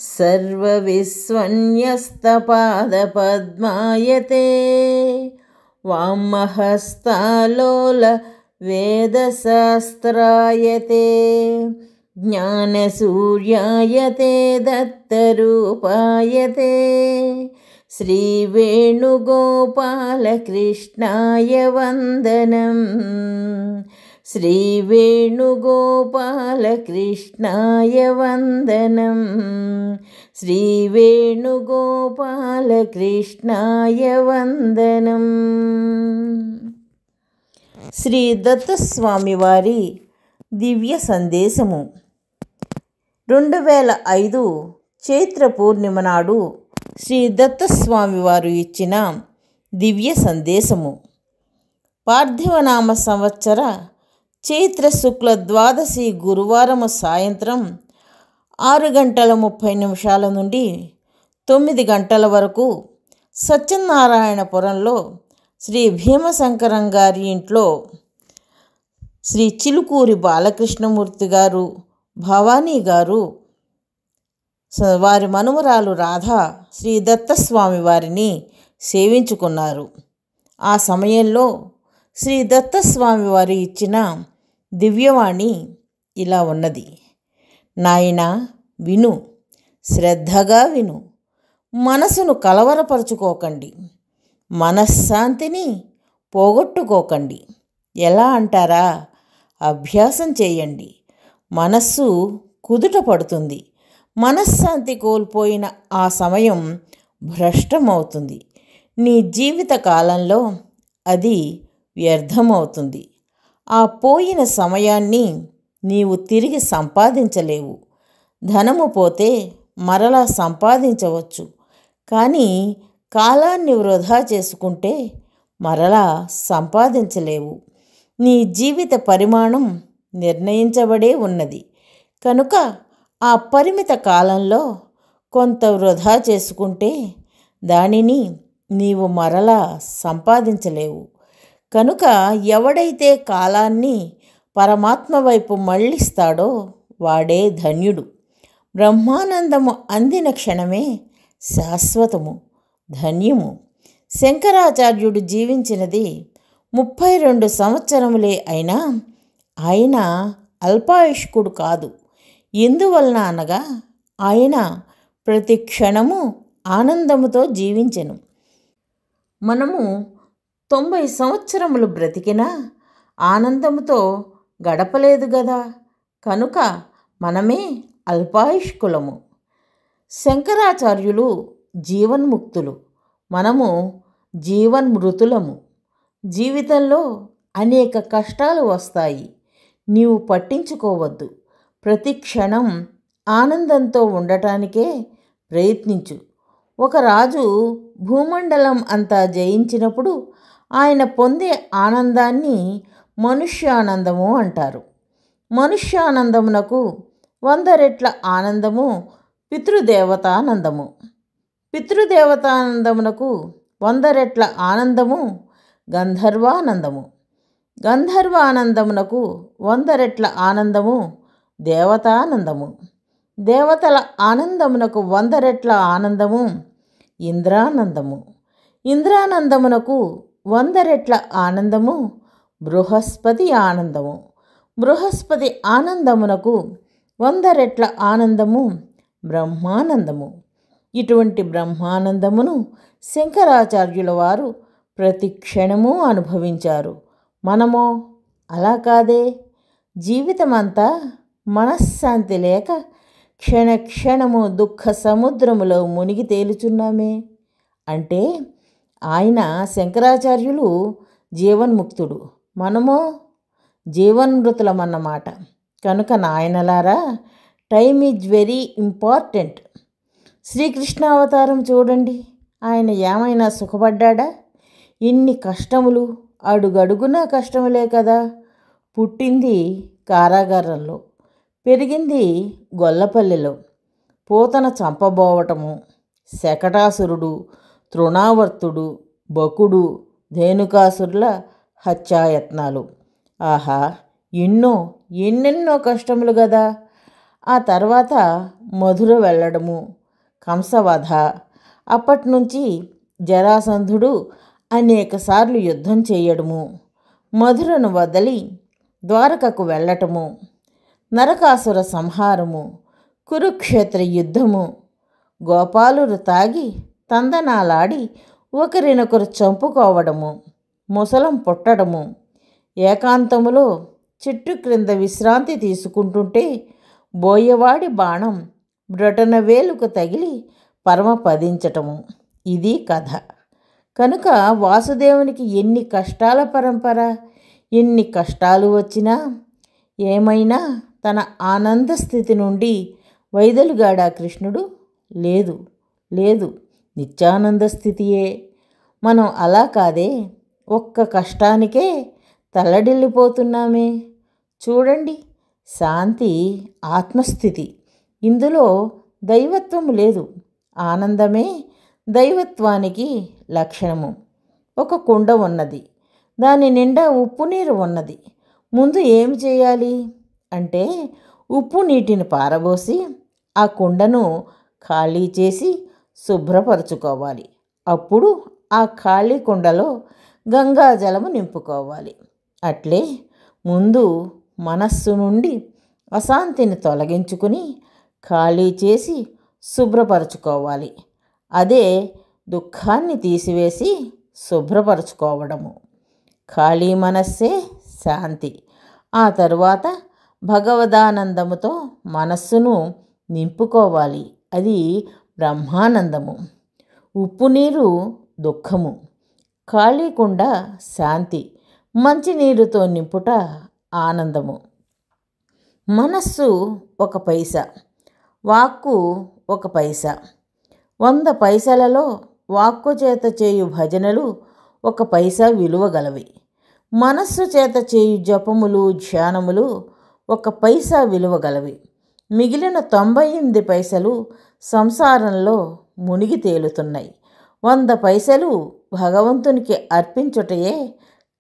सर्वविस्वन्यस्तपादपद्मायते वामहस्तालोल वेदशास्त्रायते ज्ञानसूर्यायते दत्तरूपायते श्रीवेणुगोपालकृष्णाय वन्दनम् श्रीवेणुगोपालकृष्णाय वन्दनम् श्रीवेणुगोपालकृष्णाय वन्दनम्। శ్రీ దత్తస్వామి వారి దివ్య సందేశము 2005 చైత్ర పూర్ణిమ నాడు శ్రీ దత్తస్వామి వారు ఇచ్చిన దివ్య సందేశము. పార్థివనామ సంవత్సర చైత్ర శుక్ల ద్వాదశి గురువారము సాయంత్రం 6:30 నుండి 9 గంటల వరకు సత్యనారాయణపురంలో శ్రీ భీమశంకరం గారి ఇంట్లో శ్రీ చిలుకూరి బాలకృష్ణమూర్తి గారు, భవానీ గారు, వారి మనుమరాలు రాధ శ్రీ దత్తస్వామి వారిని సేవించుకున్నారు. ఆ సమయంలో శ్రీ దత్తస్వామి వారు ఇచ్చిన దివ్యవాణి ఇలా ఉన్నది. నాయనా విను, శ్రద్ధగా విను, మనసును కలవరపరుచుకోకండి, మనశ్శాంతిని పోగొట్టుకోకండి. ఎలా అంటారా? అభ్యాసం చేయండి. మనస్సు కుదుట పడుతుంది. మనశ్శాంతి కోల్పోయిన ఆ సమయం భ్రష్టమవుతుంది. నీ జీవిత కాలంలో అది వ్యర్థమవుతుంది. ఆ పోయిన సమయాన్ని నీవు తిరిగి సంపాదించలేవు. ధనము పోతే మరలా సంపాదించవచ్చు, కానీ కాలాన్ని వృధా చేసుకుంటే మరలా సంపాదించలేవు. నీ జీవిత పరిమాణం నిర్ణయించబడే ఉన్నది కనుక ఆ పరిమిత కాలంలో కొంత వృధా చేసుకుంటే దానిని నీవు మరలా సంపాదించలేవు. కనుక ఎవడైతే కాలాన్ని పరమాత్మ వైపు మళ్ళిస్తాడో వాడే ధన్యుడు. బ్రహ్మానందము అందిన క్షణమే శాశ్వతము, ధన్యము. శంకరాచార్యుడు జీవించినది 32 సంవత్సరములే అయినా ఆయన అల్పాయుష్కుడు కాదు. ఎందువలన అనగా ఆయన ప్రతి క్షణము ఆనందముతో జీవించెను. మనము 90 సంవత్సరములు బ్రతికినా ఆనందముతో గడపలేదు గదా. కనుక మనమే అల్పాయుష్కులము. శంకరాచార్యులు జీవన్ముక్తులు, మనము జీవన్మృతులము. జీవితంలో అనేక కష్టాలు వస్తాయి, నీవు పట్టించుకోవద్దు. ప్రతి క్షణం ఆనందంతో ఉండటానికే ప్రయత్నించు. ఒక రాజు భూమండలం అంతా జయించినప్పుడు ఆయన పొందే ఆనందాన్ని మనుష్యానందము అంటారు. మనుష్యానందమునకు 100 రెట్ల ఆనందము పితృదేవతానందము. పితృదేవతానందమునకు 100 రెట్ల ఆనందము గంధర్వానందము. గంధర్వానందమునకు 100 రెట్ల ఆనందము దేవతానందము. దేవతల ఆనందమునకు 100 రెట్ల ఆనందము ఇంద్రానందము. ఇంద్రానందమునకు 100 రెట్ల ఆనందము బృహస్పతి ఆనందము. బృహస్పతి ఆనందమునకు 100 రెట్ల ఆనందము బ్రహ్మానందము. ఇటువంటి బ్రహ్మానందమును శంకరాచార్యుల వారు ప్రతి క్షణము అనుభవించారు. మనమో అలా కాదే. జీవితమంతా మనశ్శాంతి లేక క్షణక్షణము దుఃఖ సముద్రములో మునిగి తేలుచున్నామే. అంటే ఆయన శంకరాచార్యులు జీవన్ముక్తుడు, మనమో జీవన్మృతులమన్నమాట. కనుక నాయనలారా, టైమ్ ఈజ్ వెరీ ఇంపార్టెంట్. శ్రీకృష్ణావతారం చూడండి, ఆయన ఏమైనా సుఖపడ్డా? ఇన్ని కష్టములు, అడుగడుగునా కష్టములే కదా. పుట్టింది కారాగారంలో, పెరిగింది గొల్లపల్లెలో. పూతన చంపబోవటము, శకటాసురుడు, తృణావర్తుడు, బకుడు, ధేనుకాసురుల హత్యాయత్నాలు. ఆహా, ఎన్నెన్నో కష్టములు గదా. ఆ తర్వాత మధుర వెళ్ళడము, కంసవధ. అప్పటినుంచి జరాసంధుడు అనేకసార్లు యుద్ధం చేయడము, మధురను వదిలి ద్వారకకు వెళ్ళటము, నరకాసుర సంహారము, కురుక్షేత్ర యుద్ధము, గోపాలురు తాగి తందనాలాడి ఒకరినొకరు చంపుకోవడము, ముసలం పుట్టడము, ఏకాంతములో చెట్టు క్రింద విశ్రాంతి తీసుకుంటుంటే బోయవాడి బాణం బ్రొటనవేలుకు తగిలి పరమపదించటము. ఇది కథ. కనుక వాసుదేవునికి ఎన్ని కష్టాల పరంపర. ఎన్ని కష్టాలు వచ్చినా ఏమైనా తన ఆనంద స్థితి నుండి వైదొలిగాడా కృష్ణుడు? లేదు, లేదు, నిత్యానంద స్థితియే. మనం అలా కాదే, ఒక్క కష్టానికే తల్లడిల్లిపోతున్నామే. చూడండి, శాంతి ఆత్మస్థితి. ఇందులో దైవత్వం లేదు. ఆనందమే దైవత్వానికి లక్షణము. ఒక కుండ ఉన్నది, దాని నిండా ఉప్పు నీరు ఉన్నది. ముందు ఏమి చేయాలి అంటే ఉప్పు నీటిని పారబోసి ఆ కుండను ఖాళీ చేసి శుభ్రపరచుకోవాలి. అప్పుడు ఆ ఖాళీ కుండలో గంగాజలము నింపుకోవాలి. అట్లే ముందు మనస్సు నుండి అశాంతిని తొలగించుకుని ఖాళీ చేసి శుభ్రపరచుకోవాలి. అదే దుఃఖాన్ని తీసివేసి శుభ్రపరచుకోవడము. ఖాళీ మనస్సే శాంతి. ఆ తరువాత భగవదానందముతో మనస్సును నింపుకోవాలి. అది బ్రహ్మానందము. ఉప్పు నీరు దుఃఖము, ఖాళీ కుండ శాంతి, మంచినీరుతో నింపుట ఆనందము. మనస్సు ఒక పైసా, వాక్కు ఒక పైసా. 100 పైసలలో వాక్కు చేత చేయు భజనలు 1 పైసా విలువ గలవి. మనస్సు చేత చేయు జపములు, ధ్యానములు 1 పైసా విలువ గలవి. మిగిలిన 98 పైసలు సంసారంలో మునిగి తేలుతున్నాయి. 100 పైసలు భగవంతునికి అర్పించుటయే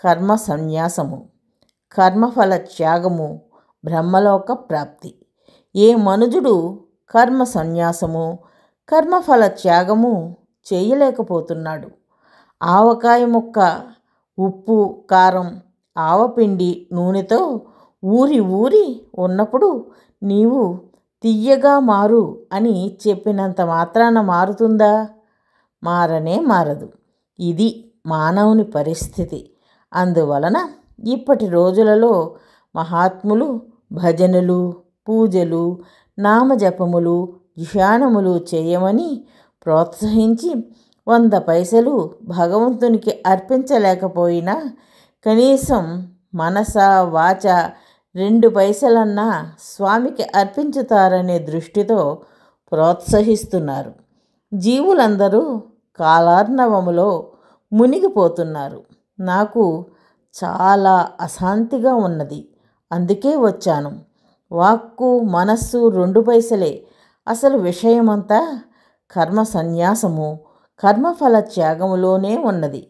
కర్మ సన్యాసము, కర్మఫల త్యాగము, బ్రహ్మలోక ప్రాప్తి. ఏ మనుజుడు కర్మ సన్యాసము, కర్మఫల త్యాగము చేయలేకపోతున్నాడు. ఆవకాయ ముక్క, ఉప్పు, కారం, ఆవపిండి, నూనెతో ఊరి ఊరి ఉన్నప్పుడు నీవు తియ్యగా మారు అని చెప్పినంత మాత్రాన మారుతుందా? మారనే మారదు. ఇది మానవుని పరిస్థితి. అందువలన ఇప్పటి రోజులలో మహాత్ములు భజనలు, పూజలు, నామజపములు, ధ్యానములు చేయమని ప్రోత్సహించి 100 పైసలు భగవంతునికి అర్పించలేకపోయినా కనీసం మనస వాచ 2 పైసలన్నా స్వామికి అర్పించుతారనే దృష్టితో ప్రోత్సహిస్తున్నారు. జీవులందరూ కాలార్ణవములో మునిగిపోతున్నారు. నాకు చాలా అశాంతిగా ఉన్నది, అందుకే వచ్చాను. వాక్కు మనస్సు 2 పైసలే. అసలు విషయమంతా కర్మ సన్యాసము, కర్మఫల త్యాగములోనే ఉన్నది.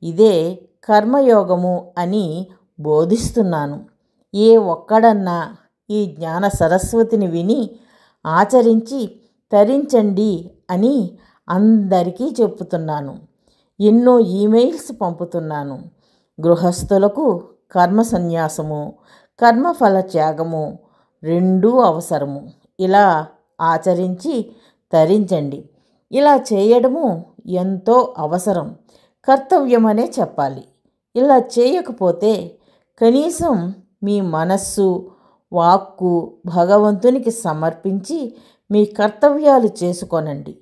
ఇదే కర్మయోగము అని బోధిస్తున్నాను. ఏ ఒక్కడన్నా ఈ జ్ఞాన సరస్వతిని విని ఆచరించి తరించండి అని అందరికీ చెప్పుతున్నాను. ఎన్నో ఈమెయిల్స్ పంపుతున్నాను. గృహస్థులకు కర్మ సన్యాసము, కర్మఫల త్యాగము 2 అవసరము. ఇలా ఆచరించి తరించండి. ఇలా చేయడము ఎంతో అవసరం, కర్తవ్యమనే చెప్పాలి. ఇలా చేయకపోతే కనీసం మీ మనస్సు, వాక్కు భగవంతునికి సమర్పించి మీ కర్తవ్యాలు చేసుకోనండి.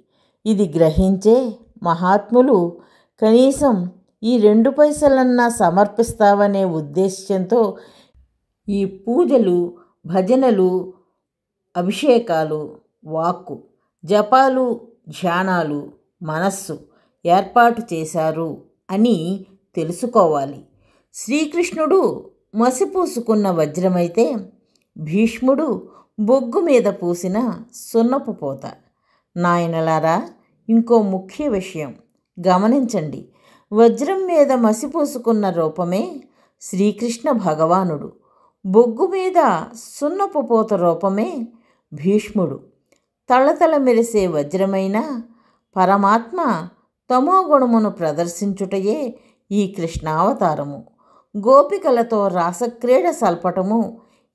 ఇది గ్రహించే మహాత్ములు కనీసం ఈ 2 పైసలన్నా సమర్పిస్తావనే ఉద్దేశ్యంతో ఈ పూజలు, భజనలు, అభిషేకాలు, వాక్కు, జపాలు, ధ్యానాలు, మనస్సు ఏర్పాటు చేశారు అని తెలుసుకోవాలి. శ్రీకృష్ణుడు మసిపూసుకున్న వజ్రమైతే భీష్ముడు బొగ్గు మీద పూసిన సున్నపు పోత. నాయనలారా, ఇంకో ముఖ్య విషయం గమనించండి. వజ్రం మీద మసిపూసుకున్న రూపమే శ్రీకృష్ణ భగవానుడు. బొగ్గు మీద సున్నపు పోత రూపమే భీష్ముడు. తళతళ మెరిసే వజ్రమైన పరమాత్మ తమోగుణమును ప్రదర్శించుటయే ఈ కృష్ణావతారము. గోపికలతో రాసక్రీడ సల్పటము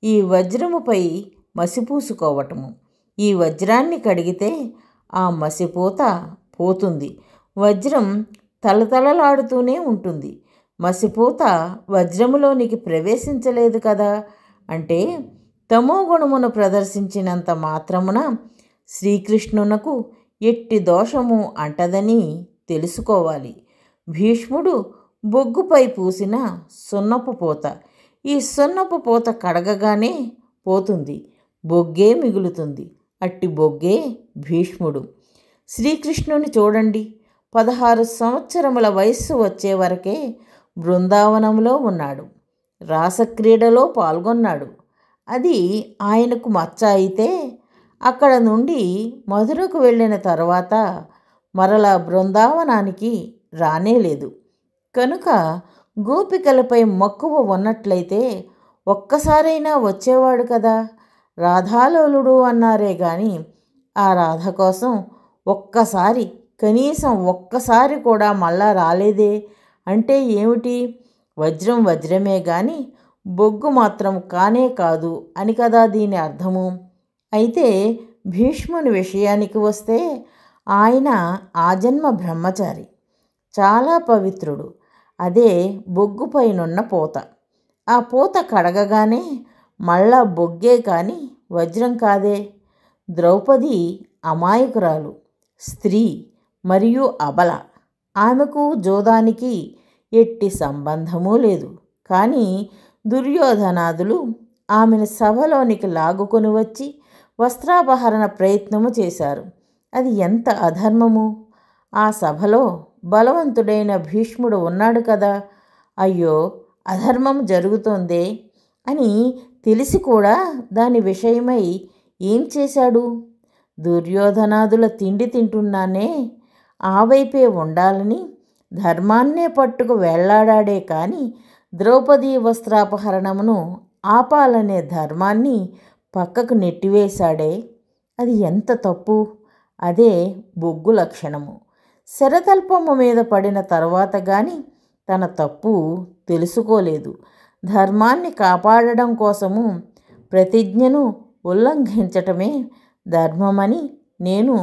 ఈ వజ్రముపై మసిపూసుకోవటము. ఈ వజ్రాన్ని కడిగితే ఆ మసిపూత పోతుంది. వజ్రం తలతలలాడుతూనే ఉంటుంది. మసిపూత వజ్రములోనికి ప్రవేశించలేదు కదా. అంటే తమోగుణమును ప్రదర్శించినంత మాత్రమున శ్రీకృష్ణునకు ఎట్టి దోషము అంటదని తెలుసుకోవాలి. భీష్ముడు బొగ్గుపై పూసిన సున్నపు పూత. ఈ సున్నపు పూత కడగగానే పోతుంది, బొగ్గే మిగులుతుంది. అట్టి బొగ్గే భీష్ముడు. శ్రీకృష్ణుని చూడండి, 16 సంవత్సరముల వయస్సు వచ్చే వరకే బృందావనంలో ఉన్నాడు. రాసక్రీడలో పాల్గొన్నాడు. అది ఆయనకు మచ్చ అయితే అక్కడ నుండి మధురకు వెళ్ళిన తర్వాత మరలా బృందావనానికి రానేలేదు. కనుక గోపికలపై మక్కువ ఉన్నట్లయితే ఒక్కసారైనా వచ్చేవాడు కదా. రాధాలోలుడు అన్నారే గాని ఆ రాధ కోసం ఒక్కసారి, కనీసం ఒక్కసారి కూడా మళ్ళా రాలేదే. అంటే ఏమిటి? వజ్రం వజ్రమే గాని బొగ్గు మాత్రం కానే కాదు అని కదా దీని అర్థము. అయితే భీష్ముని విషయానికి వస్తే ఆయన ఆజన్మ బ్రహ్మచారి, చాలా పవిత్రుడు. అదే బొగ్గుపైనున్న పూత. ఆ పూత కడగగానే మళ్ళా బొగ్గే కాని వజ్రం కాదే. ద్రౌపది అమాయకురాలు, స్త్రీ మరియు అబల. ఆమెకు జోదానికి ఎట్టి సంబంధమూ లేదు. కానీ దుర్యోధనాదులు ఆమెను సభలోనికి లాగుకొని వచ్చి వస్త్రాపహరణ ప్రయత్నము చేశారు. అది ఎంత అధర్మము! ఆ సభలో బలవంతుడైన భీష్ముడు ఉన్నాడు కదా. అయ్యో, అధర్మం జరుగుతోందే అని తెలిసి కూడా దాని విషయమై ఏం చేశాడు? దుర్యోధనాదుల తిండి తింటున్నానే, ఆ వైపే ఉండాలని ధర్మాన్నే పట్టుకు వేళ్లాడాడే కానీ ద్రౌపదీ వస్త్రాపహరణమును ఆపాలనే ధర్మాన్ని పక్కకు నెట్టివేశాడే. అది ఎంత తప్పు! అదే బొగ్గు లక్షణము. శరతల్పము మీద పడిన తర్వాత గాని తన తప్పు తెలుసుకోలేదు. ధర్మాన్ని కాపాడడం కోసము ప్రతిజ్ఞను ఉల్లంఘించటమే ధర్మమని నేను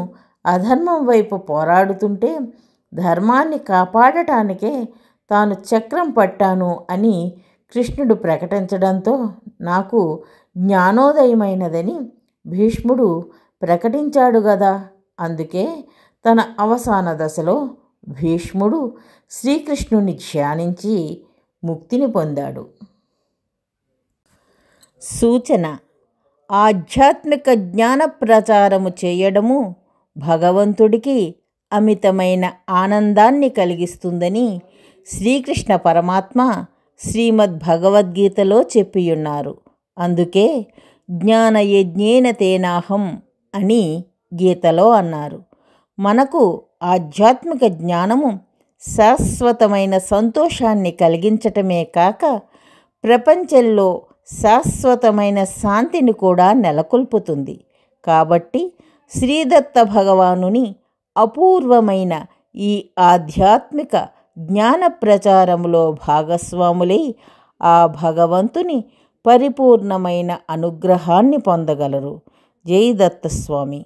అధర్మం వైపు పోరాడుతుంటే ధర్మాన్ని కాపాడటానికే తాను చక్రం పట్టాను అని కృష్ణుడు ప్రకటించడంతో నాకు జ్ఞానోదయమైనదని భీష్ముడు ప్రకటించాడు గదా. అందుకే తన అవసాన దశలో భీష్ముడు శ్రీకృష్ణుని ధ్యానించి ముక్తిని పొందాడు. సూచన: ఆధ్యాత్మిక జ్ఞాన ప్రచారము చేయడము భగవంతుడికి అమితమైన ఆనందాన్ని కలిగిస్తుందని శ్రీకృష్ణ పరమాత్మ శ్రీమద్భగవద్గీతలో చెప్పియున్నారు. అందుకే జ్ఞానయజ్ఞేన తేనాహం అని గీతలో అన్నారు. మనకు ఆధ్యాత్మిక జ్ఞానము శాశ్వతమైన సంతోషాన్ని కలిగించటమే కాక ప్రపంచంలో శాశ్వతమైన శాంతిని కూడా నెలకొల్పుతుంది. కాబట్టి శ్రీదత్త భగవానుని అపూర్వమైన ఈ ఆధ్యాత్మిక జ్ఞాన ప్రచారములో భాగస్వాములై ఆ భగవంతుని పరిపూర్ణమైన అనుగ్రహాన్ని పొందగలరు. జై దత్తస్వామి.